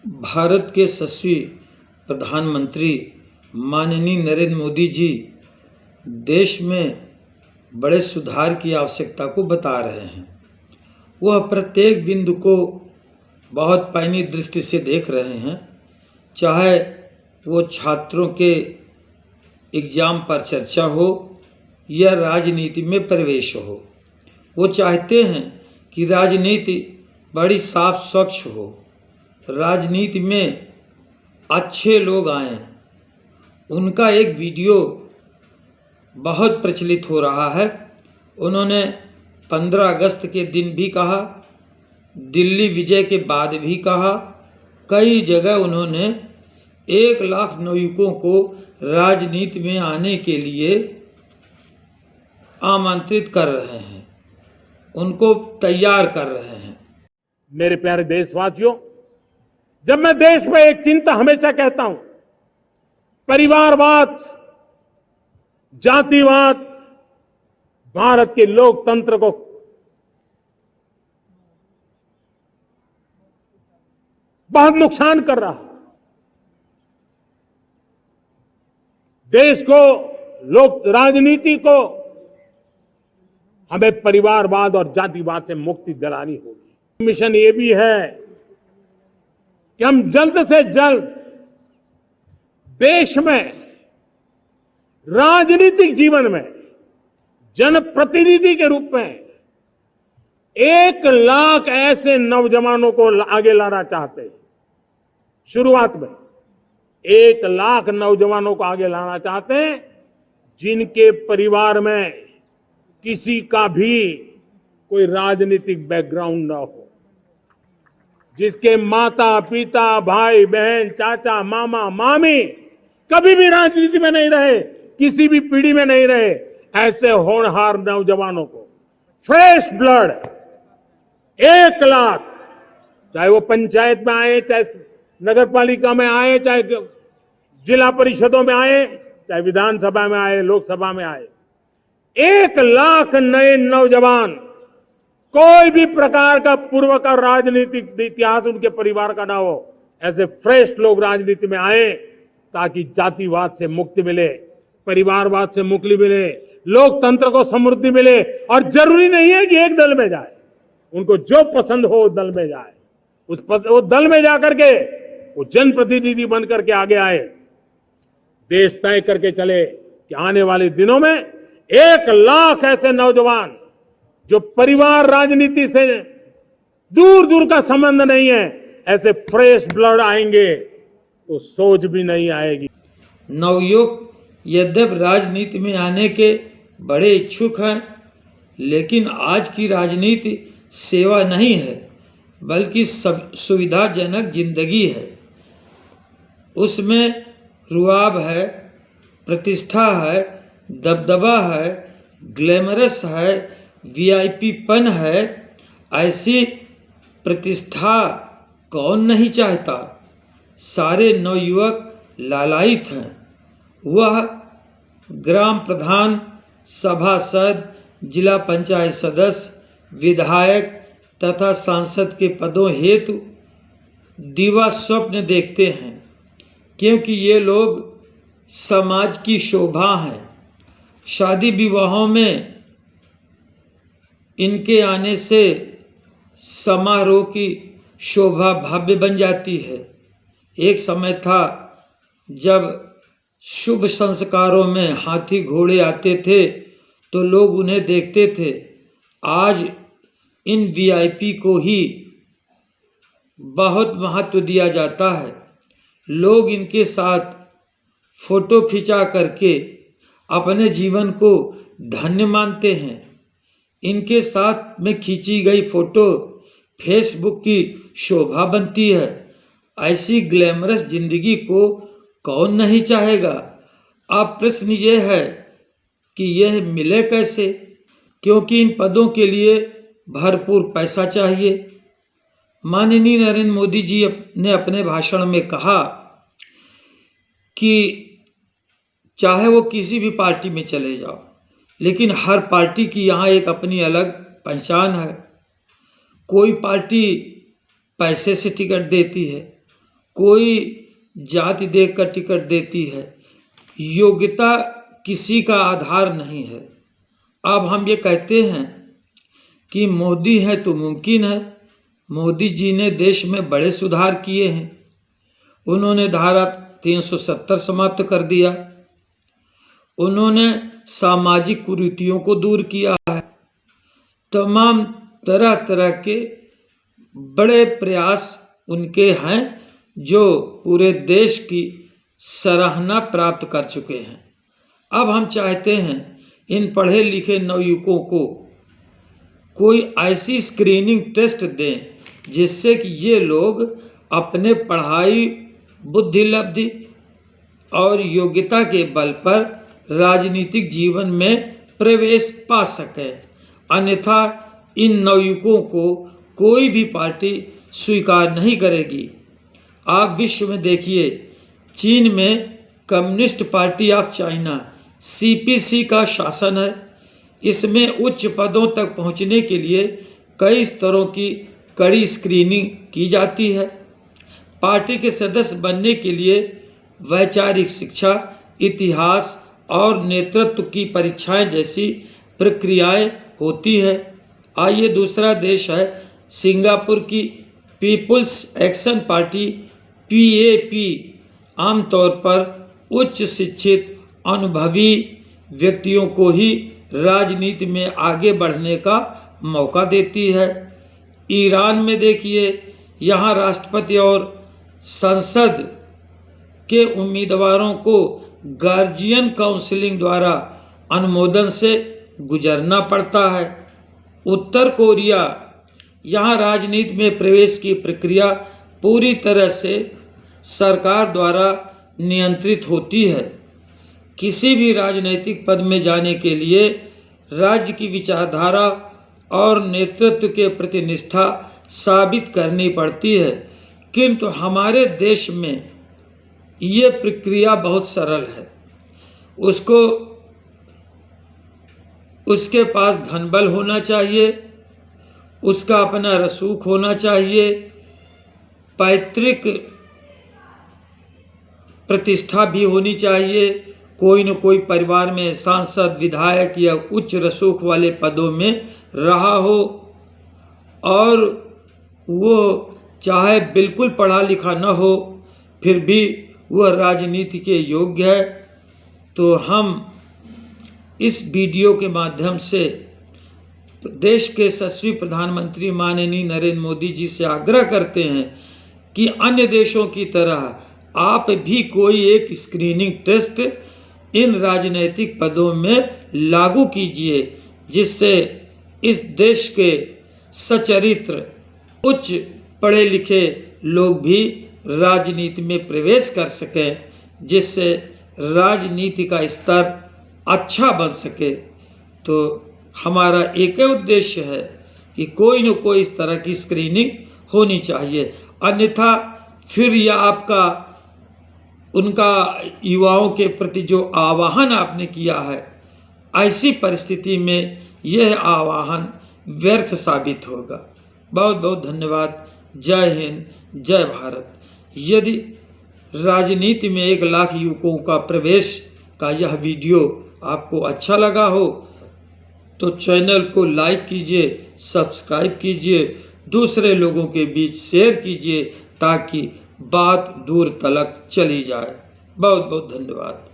भारत के यशस्वी प्रधानमंत्री माननीय नरेंद्र मोदी जी देश में बड़े सुधार की आवश्यकता को बता रहे हैं। वह प्रत्येक बिंदु को बहुत पैनी दृष्टि से देख रहे हैं, चाहे वो छात्रों के एग्ज़ाम पर चर्चा हो या राजनीति में प्रवेश हो। वो चाहते हैं कि राजनीति बड़ी साफ स्वच्छ हो, राजनीति में अच्छे लोग आएं। उनका एक वीडियो बहुत प्रचलित हो रहा है। उन्होंने 15 अगस्त के दिन भी कहा, दिल्ली विजय के बाद भी कहा, कई जगह उन्होंने 1 लाख नवयुवकों को राजनीति में आने के लिए आमंत्रित कर रहे हैं, उनको तैयार कर रहे हैं। मेरे प्यारे देशवासियों, जब मैं देश में एक चिंता हमेशा कहता हूं, परिवारवाद, जातिवाद भारत के लोकतंत्र को बहुत नुकसान कर रहा है। देश को, लोक राजनीति को हमें परिवारवाद और जातिवाद से मुक्ति दिलानी होगी। मिशन ये भी है कि हम जल्द से जल्द देश में राजनीतिक जीवन में जनप्रतिनिधि के रूप में 1 लाख ऐसे नौजवानों को आगे लाना चाहते हैं। शुरुआत में 1 लाख नौजवानों को आगे लाना चाहते हैं, जिनके परिवार में किसी का भी कोई राजनीतिक बैकग्राउंड ना हो, जिसके माता पिता भाई बहन चाचा मामा मामी कभी भी राजनीति में नहीं रहे, किसी भी पीढ़ी में नहीं रहे, ऐसे होनहार नौजवानों को फ्रेश ब्लड 1 लाख, चाहे वो पंचायत में आए, चाहे नगर पालिका में आए, चाहे जिला परिषदों में आए, चाहे विधानसभा में आए, लोकसभा में आए, 1 लाख नए नौजवान, कोई भी प्रकार का पूर्व का राजनीतिक इतिहास उनके परिवार का ना हो, ऐसे फ्रेश लोग राजनीति में आए ताकि जातिवाद से मुक्ति मिले, परिवारवाद से मुक्ति मिले, लोकतंत्र को समृद्धि मिले। और जरूरी नहीं है कि एक दल में जाए, उनको जो पसंद हो उस दल में जाए, उस दल में जाकर के वो जनप्रतिनिधि बनकर के आगे आए। देश तय करके चले कि आने वाले दिनों में 1 लाख ऐसे नौजवान जो परिवार राजनीति से दूर दूर का संबंध नहीं है, ऐसे फ्रेश ब्लड आएंगे तो सोच भी नहीं आएगी। नवयुवक यद्यपि राजनीति में आने के बड़े इच्छुक हैं, लेकिन आज की राजनीति सेवा नहीं है, बल्कि सुविधाजनक जिंदगी है। उसमें रुआब है, प्रतिष्ठा है, दबदबा है, ग्लैमरस है, वीआईपी पन है। ऐसी प्रतिष्ठा कौन नहीं चाहता। सारे नवयुवक लालायित हैं। वह ग्राम प्रधान, सभासद, जिला पंचायत सदस्य, विधायक तथा सांसद के पदों हेतु दिवा स्वप्न देखते हैं, क्योंकि ये लोग समाज की शोभा हैं। शादी विवाहों में इनके आने से समारोह की शोभा भव्य बन जाती है। एक समय था जब शुभ संस्कारों में हाथी घोड़े आते थे तो लोग उन्हें देखते थे। आज इन वीआईपी को ही बहुत महत्व दिया जाता है। लोग इनके साथ फोटो खिंचा करके अपने जीवन को धन्य मानते हैं। इनके साथ में खींची गई फोटो फेसबुक की शोभा बनती है। ऐसी ग्लैमरस जिंदगी को कौन नहीं चाहेगा। अब प्रश्न ये है कि यह मिले कैसे, क्योंकि इन पदों के लिए भरपूर पैसा चाहिए। माननीय नरेंद्र मोदी जी ने अपने भाषण में कहा कि चाहे वो किसी भी पार्टी में चले जाओ, लेकिन हर पार्टी की यहाँ एक अपनी अलग पहचान है। कोई पार्टी पैसे से टिकट देती है, कोई जाति देखकर टिकट देती है। योग्यता किसी का आधार नहीं है। अब हम ये कहते हैं कि मोदी है तो मुमकिन है। मोदी जी ने देश में बड़े सुधार किए हैं। उन्होंने धारा 370 समाप्त कर दिया। उन्होंने सामाजिक कुरीतियों को दूर किया है। तमाम तरह तरह के बड़े प्रयास उनके हैं जो पूरे देश की सराहना प्राप्त कर चुके हैं। अब हम चाहते हैं इन पढ़े लिखे नवयुवकों को कोई ऐसी स्क्रीनिंग टेस्ट दें जिससे कि ये लोग अपने पढ़ाई, बुद्धि लब्धि और योग्यता के बल पर राजनीतिक जीवन में प्रवेश पा सकें। अन्यथा इन नवयुवकों को कोई भी पार्टी स्वीकार नहीं करेगी। आप विश्व में देखिए, चीन में communist party of China CPC का शासन है। इसमें उच्च पदों तक पहुंचने के लिए कई स्तरों की कड़ी स्क्रीनिंग की जाती है। पार्टी के सदस्य बनने के लिए वैचारिक शिक्षा, इतिहास और नेतृत्व की परीक्षाएं जैसी प्रक्रियाएं होती है। आइए दूसरा देश है सिंगापुर की पीपुल्स एक्शन पार्टी PAP। आमतौर पर उच्च शिक्षित अनुभवी व्यक्तियों को ही राजनीति में आगे बढ़ने का मौका देती है। ईरान में देखिए, यहाँ राष्ट्रपति और संसद के उम्मीदवारों को गार्जियन काउंसिलिंग द्वारा अनुमोदन से गुजरना पड़ता है। उत्तर कोरिया, यहाँ राजनीति में प्रवेश की प्रक्रिया पूरी तरह से सरकार द्वारा नियंत्रित होती है। किसी भी राजनीतिक पद में जाने के लिए राज्य की विचारधारा और नेतृत्व के प्रति निष्ठा साबित करनी पड़ती है, किंतु हमारे देश में ये प्रक्रिया बहुत सरल है। उसके पास धनबल होना चाहिए, उसका अपना रसूख होना चाहिए, पैतृक प्रतिष्ठा भी होनी चाहिए, कोई न कोई परिवार में सांसद, विधायक या उच्च रसूख वाले पदों में रहा हो, और वो चाहे बिल्कुल पढ़ा लिखा न हो फिर भी वह राजनीति के योग्य है। तो हम इस वीडियो के माध्यम से देश के यशस्वी प्रधानमंत्री माननीय नरेंद्र मोदी जी से आग्रह करते हैं कि अन्य देशों की तरह आप भी कोई एक स्क्रीनिंग टेस्ट इन राजनीतिक पदों में लागू कीजिए, जिससे इस देश के सचरित्र उच्च पढ़े लिखे लोग भी राजनीति में प्रवेश कर सकें, जिससे राजनीति का स्तर अच्छा बन सके। तो हमारा एक ही उद्देश्य है कि कोई न कोई इस तरह की स्क्रीनिंग होनी चाहिए, अन्यथा फिर यह आपका उनका युवाओं के प्रति जो आह्वान आपने किया है, ऐसी परिस्थिति में यह आह्वान व्यर्थ साबित होगा। बहुत बहुत धन्यवाद। जय हिंद, जय भारत। यदि राजनीति में 1 लाख युवकों का प्रवेश का यह वीडियो आपको अच्छा लगा हो तो चैनल को लाइक कीजिए, सब्सक्राइब कीजिए, दूसरे लोगों के बीच शेयर कीजिए ताकि बात दूर तलक चली जाए। बहुत बहुत धन्यवाद।